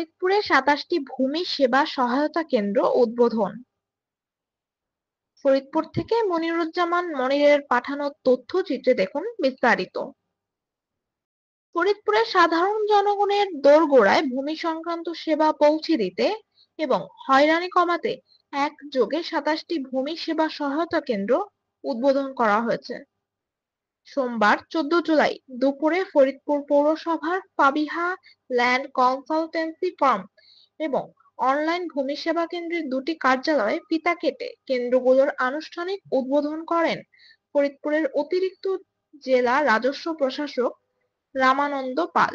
ফরিদপুরে ২৭টি ভূমি সেবা সহায়তা কেন্দ্র উদ্বোধন। ফরিদপুর থেকে মনিরুজ্জামান মনিরের পাঠানো তথ্যচিত্রে দেখুন বিস্তারিত। ফরিদপুরের সাধারণ জনগণের দোরগোড়ায় ভূমি সংক্রান্ত সেবা পৌঁছে দিতে এবং হয়রানি কমাতে একযোগে ২৭টি ভূমি সেবা সহায়তা কেন্দ্র উদ্বোধন করা হয়েছে। সোমবার ১৪ জুলাই দুপুরে ফরিদপুর পৌরসভার পাবিহা ল্যান্ড কনসালটেন্সি ফার্ম এবং অনলাইন ভূমি সেবা কেন্দ্রের দুটি কার্যালয়ে ফিতা কেটে কেন্দ্রগুলোর আনুষ্ঠানিক উদ্বোধন করেন ফরিদপুরের অতিরিক্ত জেলা রাজস্ব প্রশাসক রামানন্দ পাল।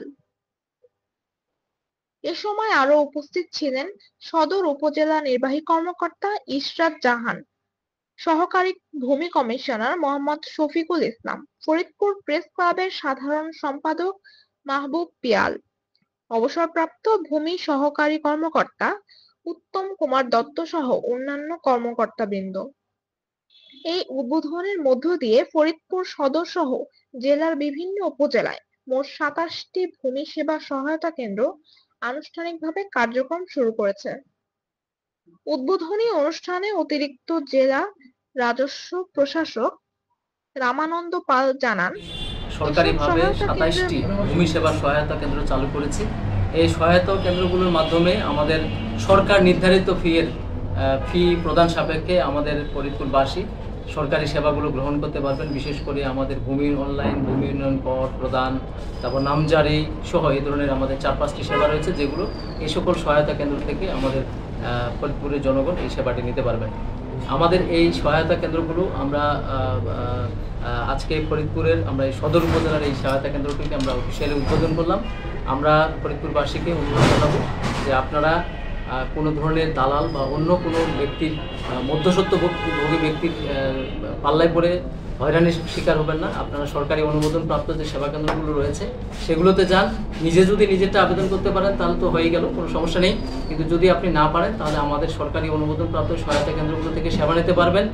এ সময় আরো উপস্থিত ছিলেন সদর উপজেলা নির্বাহী কর্মকর্তা ইশরাত জাহান, সহকারী ভূমি কমিশনার মোহাম্মদ শফিকুল ইসলাম, ফরিদপুর প্রেস ক্লাবের সাধারণ সম্পাদক মাহবুব পিয়াল, অবসরপ্রাপ্ত ভূমি সহকারী কর্মকর্তা উত্তম কুমার দত্ত সহ অন্যান্য কর্মকর্তাবৃন্দ। এই উদ্বোধনের মধ্য দিয়ে ফরিদপুর সদর সহ জেলার বিভিন্ন উপজেলায় মোট ২৭টি ভূমি সেবা সহায়তা কেন্দ্র আনুষ্ঠানিকভাবে কার্যক্রম শুরু করেছে। উদ্বোধনী অনুষ্ঠানে অতিরিক্ত জেলা রাজস্ব প্রশাসক রামানন্দ পাল জানান, সরকারিভাবে ২৭টি ভূমি সেবা সহায়তা কেন্দ্র চালু করেছি। এই সহায়তা কেন্দ্রগুলোর মাধ্যমে আমাদের সরকার নির্ধারিত ফি প্রদান সাপেক্ষে আমাদের ফরিদপুরবাসী সরকারি সেবাগুলো গ্রহণ করতে পারবেন। বিশেষ করে আমাদের ভূমি অনলাইন, ভূমি উন্নয়ন কর প্রদান, তারপর নামজারি সহ এই ধরনের আমাদের ৪-৫টি সেবা রয়েছে, যেগুলো এই সকল সহায়তা কেন্দ্র থেকে আমাদের ফরিদপুরের জনগণ এই সেবাটি নিতে পারবেন। আমাদের এই সহায়তা কেন্দ্রগুলো আমরা আজকে ফরিদপুরের আমরা এই সদর উপজেলার এই সহায়তা কেন্দ্রটিকে আমরা অফিসিয়ালি উদ্বোধন করলাম। আমরা ফরিদপুরবাসীকে অনুরোধ জানাবো যে আপনারা কোনো ধরনের দালাল বা অন্য কোনো ব্যক্তির মধ্যস্বত্বভোগী ব্যক্তির পাল্লায় পড়ে হয়রানির শিকার হবেন না। আপনারা সরকারি অনুমোদনপ্রাপ্ত যে সেবা কেন্দ্রগুলো রয়েছে সেগুলোতে যান। যদি নিজেরটা আবেদন করতে পারেন তাহলে তো হয়ে গেল, কোনো সমস্যা নেই। কিন্তু যদি আপনি না পারেন তাহলে আমাদের সরকারি অনুমোদনপ্রাপ্ত সহায়তা কেন্দ্রগুলো থেকে সেবা নিতে পারবেন।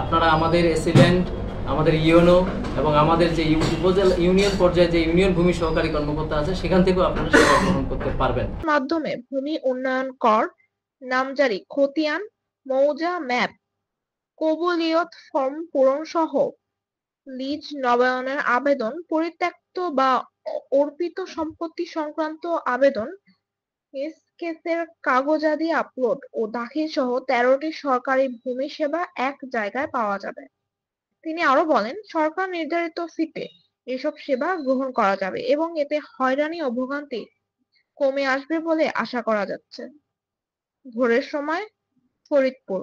আপনারা আমাদের এসিডেন্ট, আমাদের ইউনো এবং আমাদের যে উপজেলা ইউনিয়ন পর্যায়ে যে ইউনিয়ন ভূমি সহকারী কর্মকর্তা আছে সেখান থেকেও আপনারা সেবা গ্রহণ করতে পারবেন। মাধ্যমে ভূমি উন্নয়ন কর, নামজারি, খতিয়ান, মৌজা, ম্যাপ, কবুলিয়ত ফর্ম পূরণ সহ লিজ নবায়নের আবেদন, পরিত্যক্ত বা অর্পিত সম্পত্তি সংক্রান্ত আবেদন, কেসের কাগজাদি আপলোড ও দাখিল সহ ১৩টি সরকারি ভূমি সেবা এক জায়গায় পাওয়া যাবে। তিনি আরো বলেন, সরকার নির্ধারিত ফিতে এসব সেবা গ্রহণ করা যাবে এবং এতে হয়রানি ও ভোগান্তি কমে আসবে বলে আশা করা যাচ্ছে। ভোরের সময় ফরিদপুর।